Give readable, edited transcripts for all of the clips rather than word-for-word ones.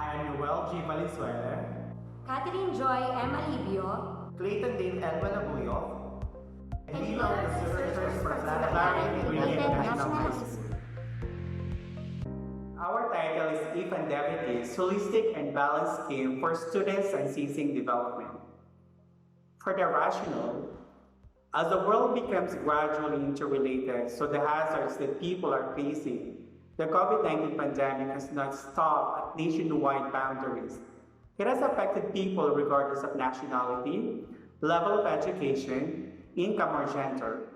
I am Noel G. Valenzuela, Catherine Joy M. Alibio, Clayton Dane L. Malabuyo, and we are researchers for Sta.Clara Integrated National High High School. School. Our title is If and Diabetes, Holistic and Balanced Scheme for Students and Seizing Development. For the rationale, as the world becomes gradually interrelated, so the hazards that people are facing, the COVID-19 pandemic has not stopped at nationwide boundaries. It has affected people regardless of nationality, level of education, income, or gender.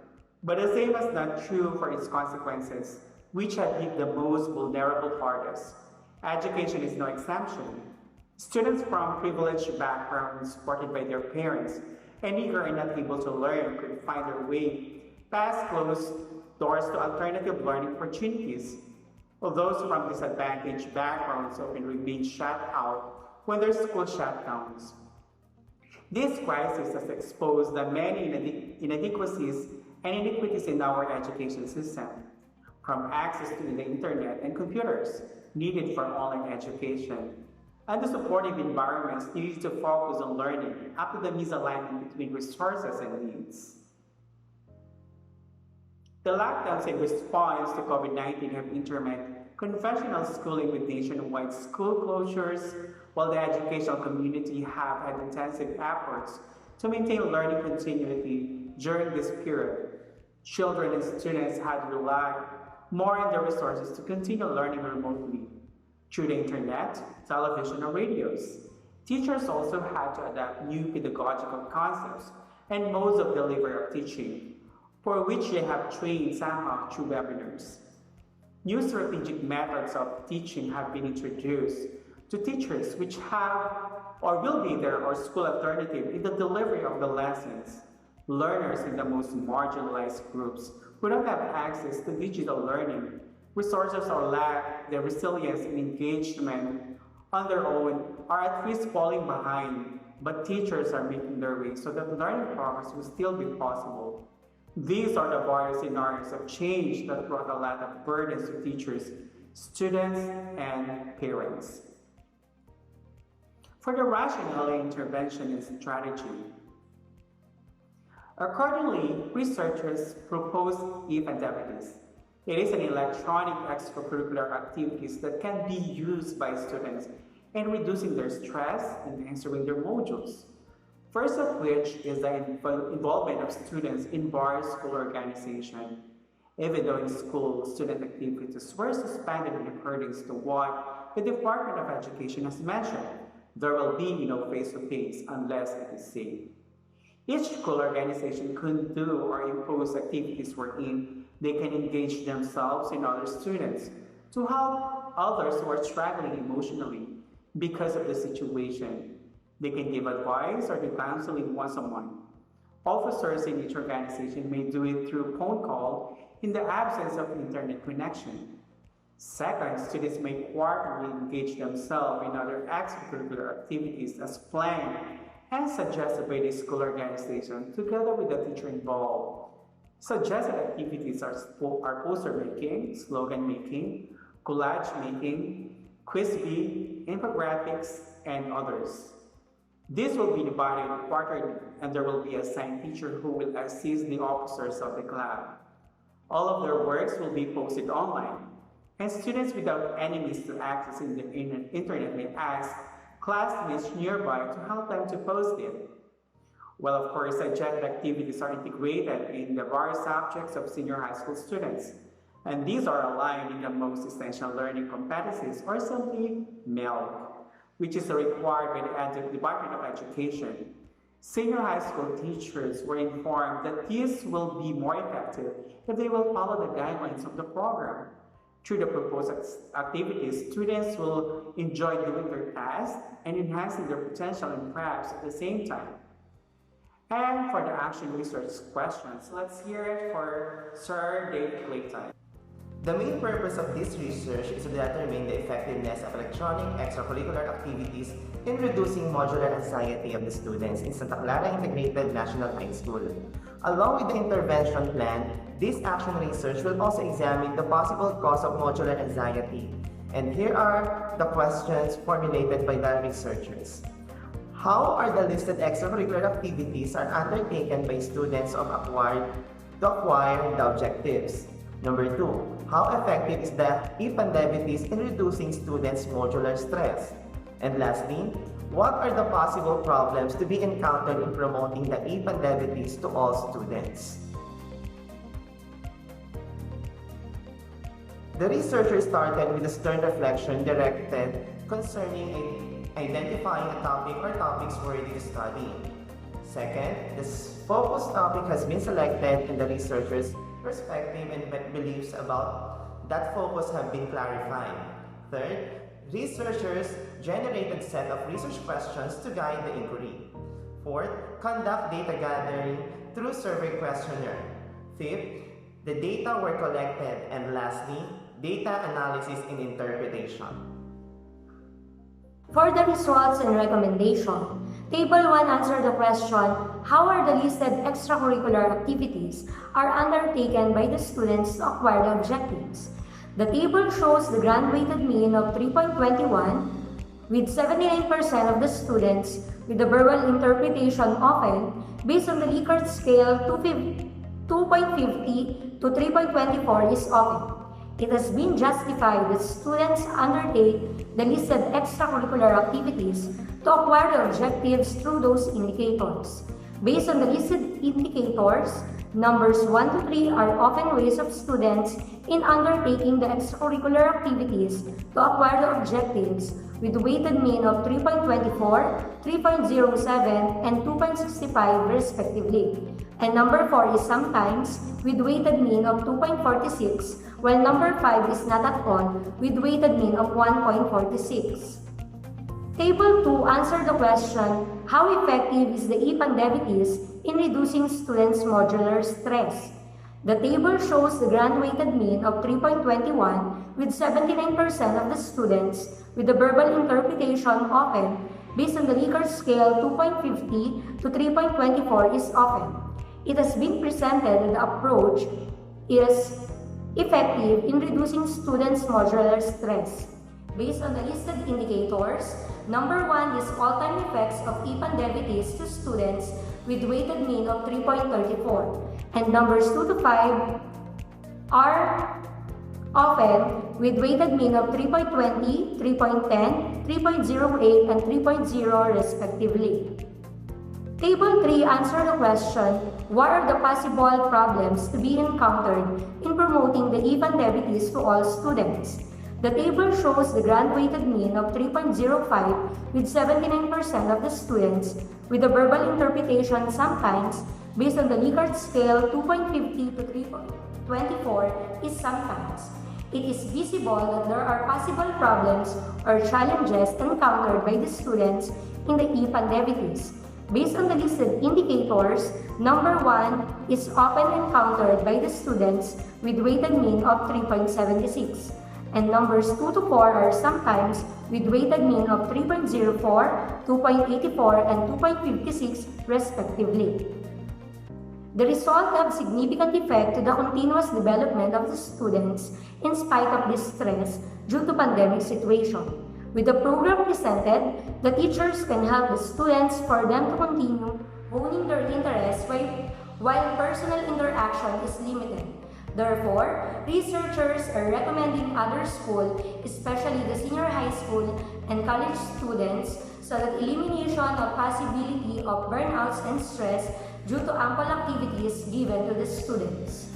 But the same is not true for its consequences, which have hit the most vulnerable hardest. Education is no exemption. Students from privileged backgrounds, supported by their parents, and eager and not able to learn could find their way past closed doors to alternative learning opportunities. While those from disadvantaged backgrounds often remain shut out when their school shutdowns. This crisis has exposed the many inadequacies and inequities in our education system, from access to the internet and computers needed for online education, and the supportive environments needed to focus on learning, up to the misalignment between resources and needs. The lockdowns in response to COVID-19 have intermingled conventional schooling with nationwide school closures, while the educational community have had intensive efforts to maintain learning continuity during this period. Children and students had to rely more on their resources to continue learning remotely through the internet, television, or radios. Teachers also had to adapt new pedagogical concepts and modes of delivery of teaching, for which they have trained somehow through webinars. New strategic methods of teaching have been introduced to teachers which have or will be their or school alternative in the delivery of the lessons. Learners in the most marginalized groups who don't have access to digital learning resources or lack the resilience and engagement on their own are at risk falling behind, but teachers are making their way so that learning progress will still be possible. These are the various scenarios of change that brought a lot of burdens to teachers, students, and parents. For the rationale, intervention, and strategy. Accordingly, researchers proposed If and Diabetes. It is an electronic extracurricular activities that can be used by students in reducing their stress and answering their modules. First of which is the involvement of students in various school organization. Even though in school, student activities were suspended in accordance to what the Department of Education has mentioned, there will be no face-to-face unless it is safe. Each school organization could do or impose activities wherein they can engage themselves and other students to help others who are struggling emotionally because of the situation. They can give advice or do counseling one-on-one. Officers in each organization may do it through phone call in the absence of internet connection. Second, students may quarterly engage themselves in other extracurricular activities as planned and suggested by the school organization together with the teacher involved. Suggested activities are poster making, slogan making, collage making, quiz bee, infographics, and others. This will be divided quarterly, and there will be a assigned teacher who will assist the officers of the club. All of their works will be posted online, and students without any means to access in the internet may ask classmates nearby to help them to post it. Well, of course, suggested activities are integrated in the various subjects of senior high school students, and these are aligned in the most essential learning competencies, or simply MELC, which is required by the Department of Education. Senior high school teachers were informed that these will be more effective if they will follow the guidelines of the program. Through the proposed activities, students will enjoy doing their tasks and enhancing their potential and crafts at the same time. And for the action research questions, let's hear it for Sir Dave Clayton. The main purpose of this research is to determine the effectiveness of electronic extracurricular activities in reducing modular anxiety of the students in Sta.Clara Integrated National High School. Along with the intervention plan, this action research will also examine the possible cause of modular anxiety And here are the questions formulated by the researchers. How are the listed extracurricular activities are undertaken by students to acquire the objectives? Number 2, how effective is the e-pandemitis in reducing students' modular stress? And lastly, what are the possible problems to be encountered in promoting the e-pandemitis to all students? The researchers started with a stern reflection directed concerning identifying a topic or topics worthy to study. Second, this focus topic has been selected and the researchers' perspective and beliefs about that focus have been clarified. Third, researchers generated set of research questions to guide the inquiry. Fourth, conduct data gathering through survey questionnaire. Fifth, the data were collected. And lastly, data analysis and interpretation. For the results and recommendation, Table 1 answered the question, how are the listed extracurricular activities are undertaken by the students to acquire the objectives? The table shows the grand-weighted mean of 3.21 with 79% of the students with the verbal interpretation often based on the Likert scale 2.50 to 3.24 is often. It has been justified that students undertake the listed extracurricular activities to acquire the objectives through those indicators. Based on the listed indicators, numbers 1 to 3 are often ways of students in undertaking the extracurricular activities to acquire the objectives with weighted mean of 3.24, 3.07, and 2.65 respectively. And number 4 is sometimes with weighted mean of 2.46, while number 5 is not at all with weighted mean of 1.46. Table 2 answered the question, how effective is the e-pandemitis in reducing students' modular stress? The table shows the grand-weighted mean of 3.21 with 79% of the students with the verbal interpretation often based on the Likert scale 2.50 to 3.24 is often. It has been presented that the approach is effective in reducing students' modular stress. Based on the listed indicators, number 1 is all-time effects of e-pandemitis to students with weighted mean of 3.34, and numbers 2 to 5 are often with weighted mean of 3.20, 3.10, 3.08, and 3.0 respectively. Table 3 answered the question, what are the possible problems to be encountered in promoting the e-pandemitis to all students? The table shows the grand-weighted mean of 3.05 with 79% of the students with the verbal interpretation sometimes based on the Likert scale 2.50 to 3.24 is sometimes. It is visible that there are possible problems or challenges encountered by the students in the e-pandemitis. Based on the listed indicators, number 1 is often encountered by the students with weighted mean of 3.76, and numbers 2 to 4 are sometimes with weighted mean of 3.04, 2.84, and 2.56 respectively. The result have significant effect to the continuous development of the students in spite of this stress due to pandemic situation. With the program presented, the teachers can help the students for them to continue honing their interests while personal interaction is limited. Therefore, researchers are recommending other schools, especially the senior high school and college students, so that elimination of possibility of burnouts and stress due to ample activities given to the students.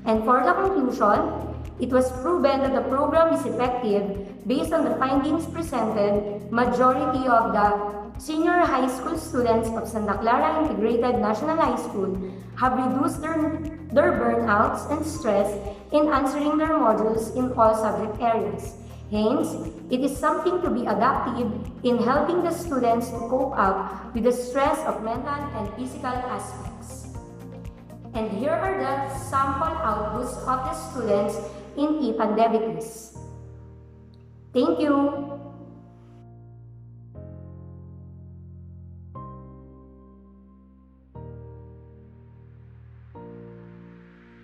And for the conclusion, it was proven that the program is effective based on the findings presented. Majority of the senior high school students of Sta.Clara Integrated National High School have reduced their burnouts and stress in answering their modules in all subject areas. Hence, it is something to be adaptive in helping the students to cope up with the stress of mental and physical aspects. And here are the sample outputs of the students in e-pandemitis. Thank you.